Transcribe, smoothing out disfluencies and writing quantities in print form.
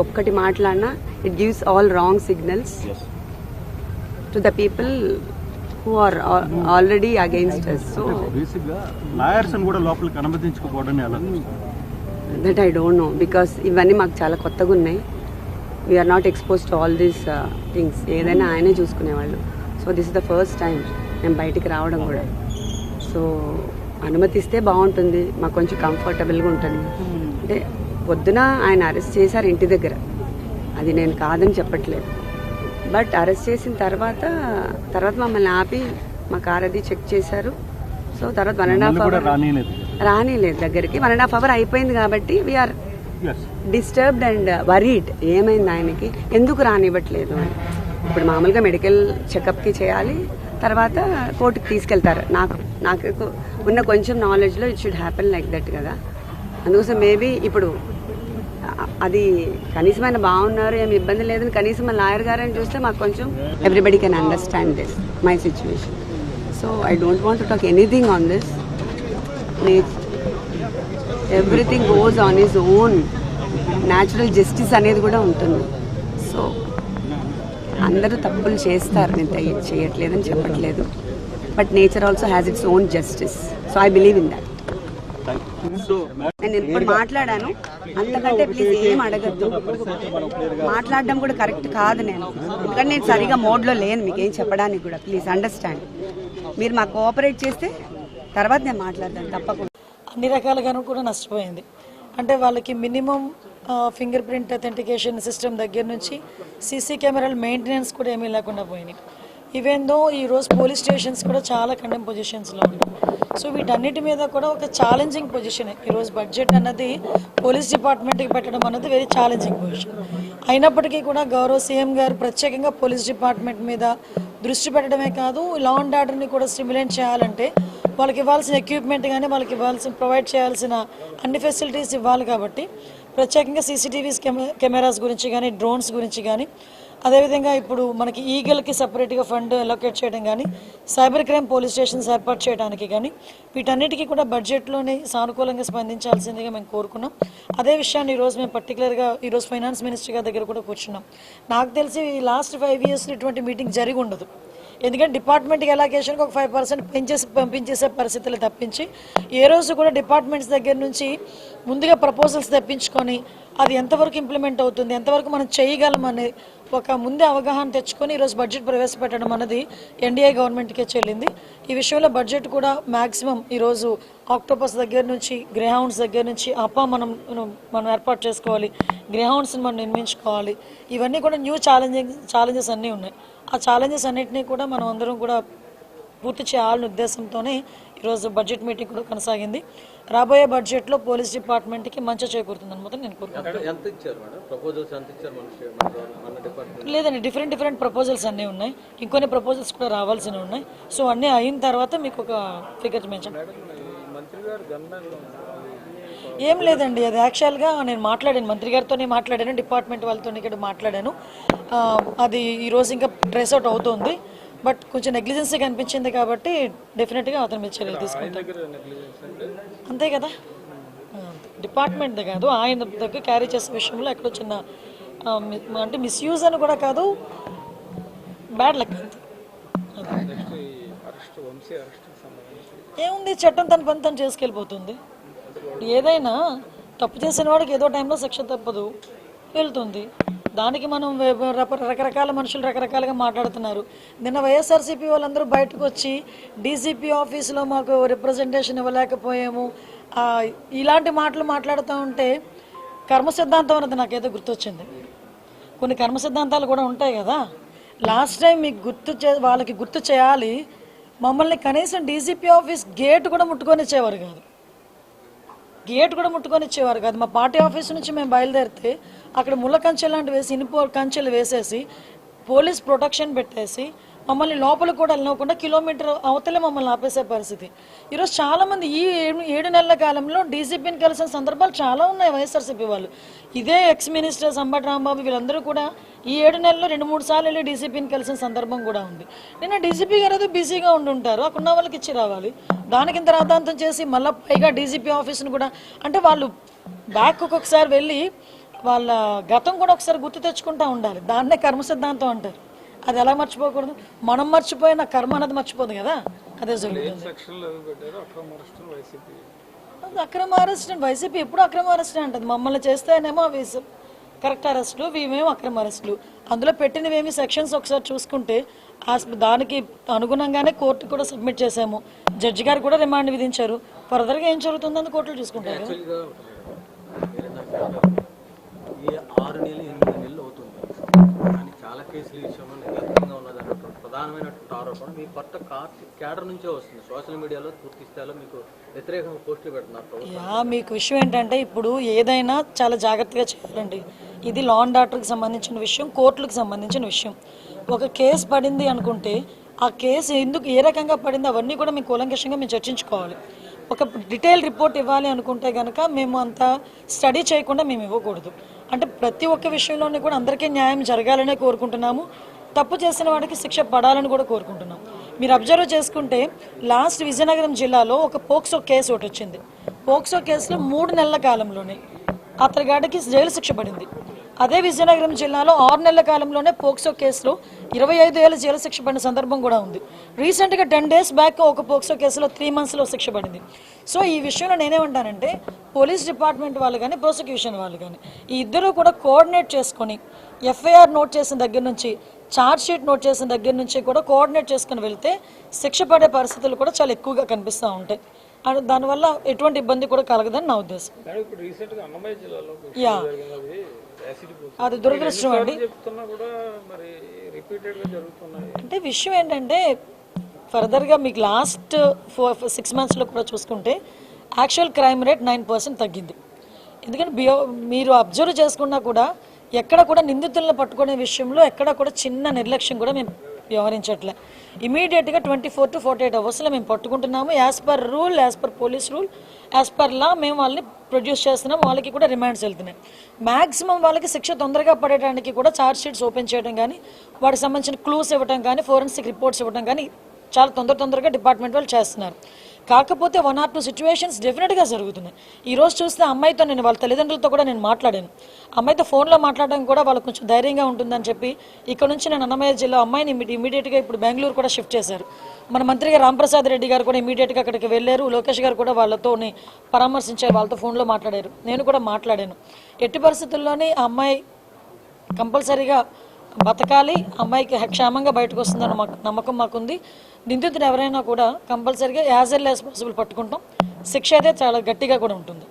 ఒక్కటి మాట్లాడినా it gives all wrong signals to the people who are already against us. So lawyers కూడా లోపలికి అనుమతించకపోవడం ఎలా? That I don't know, because ఇవన్నీ మాకు చాలా కొత్తగా ఉన్నాయి. We are not expose to all these things. ఏదైనా ఆయనే చూసుకునేవాళ్ళు. So this is the first time మేము బయటికి రావడం కూడా. సో అనుమతిస్తే బాగుంటుంది, మాకు కొంచెం కంఫర్టబుల్గా ఉంటుంది. అంటే పొద్దున ఆయన అరెస్ట్ చేశారు ఇంటి దగ్గర, అది నేను కాదని చెప్పట్లేదు. బట్ అరెస్ట్ చేసిన తర్వాత మమ్మల్ని ఆపి మా కార్ అది చెక్ చేశారు. సో తర్వాత 1.5 అవర్ రానిలేదు దగ్గరికి. 1.5 అవర్ అయిపోయింది కాబట్టి వీఆర్ డిస్టర్బ్డ్ అండ్ వరీడ్. ఏమైంది ఆయనకి, ఎందుకు రానివ్వట్లేదు అని. ఇప్పుడు మామూలుగా మెడికల్ చెకప్కి చేయాలి, తర్వాత కోర్టుకి తీసుకెళ్తారు. నాకు ఉన్న కొంచెం నాలెడ్జ్లో it should happen like that కదా. అందుకోసం మేబీ ఇప్పుడు అది కనీసం ఆయన బాగున్నారు, ఏమి ఇబ్బంది లేదని కనీసం మా లాయర్ గారని చూస్తే మాకు కొంచెం everybody can understand this my situation. So I don't want to talk anything on this. Everything goes on his own. Natural justice అనేది కూడా ఉంటుంది. సో అందరూ తప్పులు చేస్తారు, నేను చేయట్లేదని చెప్పట్లేదు. But nature also has its own justice. So I believe in that. నేను ఇప్పుడు మాట్లాడాను, అంతకంటే ప్లీజ్ ఏం అడగద్దు. మాట్లాడడం కూడా కరెక్ట్ కాదు నేను, ఎందుకంటే నేను సరిగా మోడ్లో లేను మీకేం చెప్పడానికి కూడా. Please understand. మీరు మాకు కోఆపరేట్ చేస్తే తర్వాత నేను మాట్లాడతాను తప్పకుండా. అన్ని రకాలుగాను కూడా నష్టపోయింది. అంటే వాళ్ళకి minimum finger print authentication system దగ్గర నుంచి సీసీ కెమెరాల మెయింటెనెన్స్ కూడా ఏమీ లేకుండా పోయినాయి. ఈవెన్ దో ఈరోజు పోలీస్ స్టేషన్స్ కూడా చాలా కండెమ్ పొజిషన్స్లో ఉన్నాయి. సో వీటన్నిటి మీద కూడా ఒక ఛాలెంజింగ్ పొజిషన్. ఈరోజు బడ్జెట్ అన్నది పోలీస్ డిపార్ట్మెంట్కి పెట్టడం అన్నది వెరీ ఛాలెంజింగ్ పొజిషన్. అయినప్పటికీ కూడా గౌరవ సీఎం గారు ప్రత్యేకంగా పోలీస్ డిపార్ట్మెంట్ మీద దృష్టి పెట్టడమే కాదు, లా అండ్ ఆర్డర్ని కూడా స్టిమ్యులేట్ చేయాలంటే వాళ్ళకి ఇవ్వాల్సిన ఎక్విప్మెంట్ కానీ వాళ్ళకి ప్రొవైడ్ చేయాల్సిన అన్ని ఫెసిలిటీస్ ఇవ్వాలి. కాబట్టి ప్రత్యేకంగా సీసీటీవీస్ కెమెరాస్ గురించి కానీ, డ్రోన్స్ గురించి కానీ, అదేవిధంగా ఇప్పుడు మనకి ఈగల్కి సపరేట్గా ఫండ్ అలొకేట్ చేయడం కానీ, సైబర్ క్రైమ్ పోలీస్ స్టేషన్స్ ఏర్పాటు చేయడానికి కానీ, వీటన్నిటికీ కూడా బడ్జెట్లోనే సానుకూలంగా స్పందించాల్సిందిగా మేము కోరుకున్నాం. అదే విషయాన్ని ఈరోజు మేము పర్టికులర్గా ఈరోజు ఫైనాన్స్ మినిస్టర్ గారి దగ్గర కూడా కూర్చున్నాం. నాకు తెలిసి లాస్ట్ 5 yearsలో ఇటువంటి మీటింగ్ జరిగి ఉండదు. ఎందుకంటే డిపార్ట్మెంట్కి ఎలాకేషన్కి ఒక 5% పంపించేసే పరిస్థితులు తప్పించి ఏ రోజు కూడా డిపార్ట్మెంట్స్ దగ్గర నుంచి ముందుగా ప్రపోజల్స్ తెప్పించుకొని అది ఎంతవరకు ఇంప్లిమెంట్ అవుతుంది, ఎంతవరకు మనం చేయగలం అనే ఒక ముందే అవగాహన తెచ్చుకొని ఈరోజు బడ్జెట్ ప్రవేశపెట్టడం అన్నది ఎన్డీఏ గవర్నమెంట్కే చెల్లింది. ఈ విషయంలో బడ్జెట్ కూడా మ్యాక్సిమం ఈరోజు ఆక్టోపస్ దగ్గర నుంచి, గ్రేహౌండ్స్ దగ్గర నుంచి మనం ఏర్పాటు చేసుకోవాలి, గ్రేహౌండ్స్ని మనం నిర్మించుకోవాలి. ఇవన్నీ కూడా న్యూ ఛాలెంజెస్ అన్నీ ఉన్నాయి. ఆ ఛాలెంజెస్ అన్నింటినీ కూడా మనం అందరం కూడా పూర్తి చేయాలనే ఉద్దేశంతోనే ఈరోజు బడ్జెట్ మీటింగ్ కూడా కొనసాగింది. రాబోయే బడ్జెట్లో పోలీస్ డిపార్ట్మెంట్కి మంచి చేకూరుతుందని మాత్రం నేను కోరుకుంటున్నాను. లేదండి, డిఫరెంట్ ప్రపోజల్స్ అన్నీ ఉన్నాయి. ఇంకొన్ని ప్రపోజల్స్ కూడా రావాల్సినవి ఉన్నాయి. సో అన్నీ అయిన తర్వాత మీకు ఒక ఫిగర్ మెన్షన్. ఏం లేదండి, అది యాక్చువల్గా నేను మాట్లాడాను, మంత్రి గారితోనే మాట్లాడాను, డిపార్ట్మెంట్ వాళ్ళతో ఇక్కడ మాట్లాడాను. అది ఈరోజు ఇంకా ట్రేస్ అవుట్ అవుతుంది. బట్ కొంచెం నెగ్లిజెన్సీ కనిపించింది కాబట్టి డెఫినెట్గా అతని మీద చర్యలు తీసుకుంటాం. అంతే కదా, డిపార్ట్మెంట్ కాదు, ఆయన దగ్గర క్యారీ చేసే విషయంలో ఎక్కడో చిన్న అంటే మిస్యూజ్ అని కూడా కాదు, బ్యాడ్ లక్. ఏముంది, చట్టం తన పని తను చేసుకెళ్ళిపోతుంది. ఏదైనా తప్పు చేసిన వాడికి ఏదో టైంలో శిక్ష తప్పదు, వెళ్తుంది. దానికి మనం రకరకాల మనుషులు రకరకాలుగా మాట్లాడుతున్నారు. నిన్న వైఎస్ఆర్సీపీ వాళ్ళందరూ బయటకు వచ్చి డీజీపీ ఆఫీసులో మాకు రిప్రజెంటేషన్ ఇవ్వలేకపోయాము, ఇలాంటి మాటలు మాట్లాడుతూ ఉంటే కర్మ సిద్ధాంతం అన్నది నాకేదో గుర్తొచ్చింది. కొన్ని కర్మ సిద్ధాంతాలు కూడా ఉంటాయి కదా. లాస్ట్ టైం మీకు వాళ్ళకి గుర్తు చేయాలి, మమ్మల్ని కనీసం డీజీపీ ఆఫీస్ గేట్ కూడా ముట్టుకొనిచ్చేవారు కాదు. మా పార్టీ ఆఫీస్ నుంచి మేము బయలుదేరితే అక్కడ ముళ్ళ కంచెలు లాంటివి వేసి, ఇనుప కంచెలు వేసేసి, పోలీస్ ప్రొటెక్షన్ పెట్టేసి మమ్మల్ని లోపల కూడా వెళ్ళకుండా కిలోమీటర్ అవతలే మమ్మల్ని ఆపేసే పరిస్థితి. ఈరోజు చాలామంది ఈ 7 నెలల కాలంలో డీజీపీని కలిసిన సందర్భాలు చాలా ఉన్నాయి. వైఎస్ఆర్సీపీ వాళ్ళు, ఇదే ఎక్స్ మినిస్టర్ సంబటి రాంబాబు వీళ్ళందరూ కూడా ఈ 7 నెలల్లో 2-3 సార్లు వెళ్ళి డీజీపీని కలిసిన సందర్భం కూడా ఉంది. నిన్న డీజీపీ గారు ఏదో బిజీగా ఉండుంటారు, అక్కడ ఉన్న వాళ్ళకి ఇచ్చి రావాలి. దానికి ఇంత రాద్ధాంతం చేసి మళ్ళీ పైగా డీజీపీ ఆఫీస్ను కూడా, అంటే వాళ్ళు బ్యాక్ ఒక్కొక్కసారి వెళ్ళి వాళ్ళ గతం కూడా ఒకసారి గుర్తు తెచ్చుకుంటూ ఉండాలి. దాన్నే కర్మ సిద్ధాంతం అంటారు. అది ఎలా మర్చిపోకూడదు? మనం మర్చిపోయిన కర్మ అనేది మర్చిపోదు కదా, అదే జరుగుతుంది. అది అక్రమ అరెస్ట్ అండి. వైసీపీ ఎప్పుడు అక్రమ అరెస్ట్ అంటది. మమ్మల్ని చేస్తేనేమో అవి కరెక్ట్ అరెస్టులు, ఇవేమో అక్రమ అరెస్టులు. అందులో పెట్టినవేమి సెక్షన్స్ ఒకసారి చూసుకుంటే దానికి అనుగుణంగానే కోర్టు కూడా సబ్మిట్ చేశాము. జడ్జి గారు కూడా రిమాండ్ విధించారు. ఫర్దర్గా ఏం జరుగుతుందని కోర్టులు చూసుకుంటారు. ఈ 6 నెలలు 8 నెలలు అవుతుంది కానీ చాలా కేసుల విషయంలో నిర్లక్ష్యంగా ఉన్నదన్నటువంటి ప్రధానమైనటువంటి ఆరోపణ మీ కొత్త క్యాడర్ నుంచే వస్తుంది. సోషల్ మీడియాలో పూర్తి స్థాయిలో మీకు వ్యతిరేకంగా పోస్టులు పెడుతున్నారు. మీకు విషయం ఏంటంటే ఇప్పుడు ఏదైనా చాలా జాగ్రత్తగా చేయాలండి. ఇది లా అండ్ ఆర్డర్కి సంబంధించిన విషయం, కోర్టులకు సంబంధించిన విషయం. ఒక కేసు పడింది అనుకుంటే ఆ కేసు ఎందుకు ఏ రకంగా పడింది అవన్నీ కూడా మేము కూలంకషంగా మేము చర్చించుకోవాలి. ఒక డీటెయిల్ రిపోర్ట్ ఇవ్వాలి అనుకుంటే కనుక మేము అంత స్టడీ చేయకుండా మేము ఇవ్వకూడదు. అంటే ప్రతి ఒక్క విషయంలోనే కూడా అందరికీ న్యాయం జరగాలనే కోరుకుంటున్నాము. తప్పు చేసిన వాడికి శిక్ష పడాలని కూడా కోరుకుంటున్నాం. మీరు అబ్జర్వ్ చేసుకుంటే లాస్ట్ విజయనగరం జిల్లాలో ఒక పోక్సో కేసు ఒకటి వచ్చింది. పోక్సో కేసులో 3 నెలల కాలంలోనే అతగాడికి జైలు శిక్ష పడింది. అదే విజయనగరం జిల్లాలో 6 నెలల కాలంలోనే పోక్సో కేసులో 25 ఏళ్ళ జైలు శిక్ష పడిన సందర్భం కూడా ఉంది. రీసెంట్గా 10 days బ్యాక్ ఒక పోక్సో కేసులో 3 monthsలో శిక్ష పడింది. సో ఈ విషయంలో నేనేమంటానంటే పోలీస్ డిపార్ట్మెంట్ వాళ్ళు కానీ ప్రాసిక్యూషన్ వాళ్ళు కానీ ఈ ఇద్దరు కూడా కోఆర్డినేట్ చేసుకొని ఎఫ్ఐఆర్ నోట్ చేసిన దగ్గర నుంచి ఛార్జ్ షీట్ నోట్ చేసిన దగ్గర నుంచి కూడా కోఆర్డినేట్ చేసుకుని వెళ్తే శిక్ష పడే పరిస్థితులు కూడా చాలా ఎక్కువగా కనిపిస్తూ ఉంటాయి. అండ్ దానివల్ల ఎటువంటి ఇబ్బంది కూడా కలగదని నా ఉద్దేశం. యా, అది దురదృష్టం అండి. అంటే విషయం ఏంటంటే ఫర్దర్గా మీకు లాస్ట్ 6 monthsలో కూడా చూసుకుంటే యాక్చువల్ క్రైమ్ రేట్ 9% తగ్గింది. ఎందుకంటే మీరు అబ్జర్వ్ చేసుకున్నా కూడా ఎక్కడ కూడా నిందితులను పట్టుకునే విషయంలో ఎక్కడ కూడా చిన్న నిర్లక్ష్యం కూడా మేము వ్యవహరించట్లే. ఇమీడియట్గా 24 to 48 hours మేము పట్టుకుంటున్నాము. As per rule, as per police rule, as per law మేము వాళ్ళని ప్రొడ్యూస్ చేస్తున్నాం. వాళ్ళకి కూడా రిమాండ్స్ వెళ్తున్నాయి. మ్యాక్సిమం వాళ్ళకి శిక్ష తొందరగా పడేయడానికి కూడా ఛార్జ్ షీట్స్ ఓపెన్ చేయడం కానీ, వాటికి సంబంధించిన క్లూస్ ఇవ్వడం కానీ, ఫోరెన్సిక్ రిపోర్ట్స్ ఇవ్వడం కానీ చాలా తొందరగా డిపార్ట్మెంట్ వాళ్ళు చేస్తున్నారు. కాకపోతే 1 or 2 situations డెఫినెట్గా జరుగుతున్నాయి. ఈరోజు చూస్తే అమ్మాయితో నేను వాళ్ళ తల్లిదండ్రులతో కూడా నేను మాట్లాడాను. అమ్మాయితో ఫోన్లో మాట్లాడడం కూడా వాళ్ళకి కొంచెం ధైర్యంగా ఉంటుందని చెప్పి ఇక్కడ నుంచి నేను అన్నమయ్య జిల్లా అమ్మాయిని ఇమీడియట్గా ఇప్పుడు బెంగళూరు కూడా షిఫ్ట్ చేశారు. మన మంత్రిగా రాంప్రసాద్ రెడ్డి గారు కూడా ఇమీడియట్గా అక్కడికి వెళ్ళారు. లోకేష్ గారు కూడా వాళ్ళతో పరామర్శించారు, వాళ్ళతో ఫోన్లో మాట్లాడారు. నేను కూడా మాట్లాడాను. ఎట్టి పరిస్థితుల్లోనే ఆ అమ్మాయి కంపల్సరీగా బతకాలి, అమ్మాయికి క్షేమంగా బయటకు వస్తుందన్న నమ్మకం మాకుంది. నిందితులు ఎవరైనా కూడా కంపల్సరీగా యాజ్ ఎర్లీ యాజ్ పాసిబుల్ పట్టుకుంటాం. శిక్ష అయితే చాలా గట్టిగా కూడా ఉంటుంది.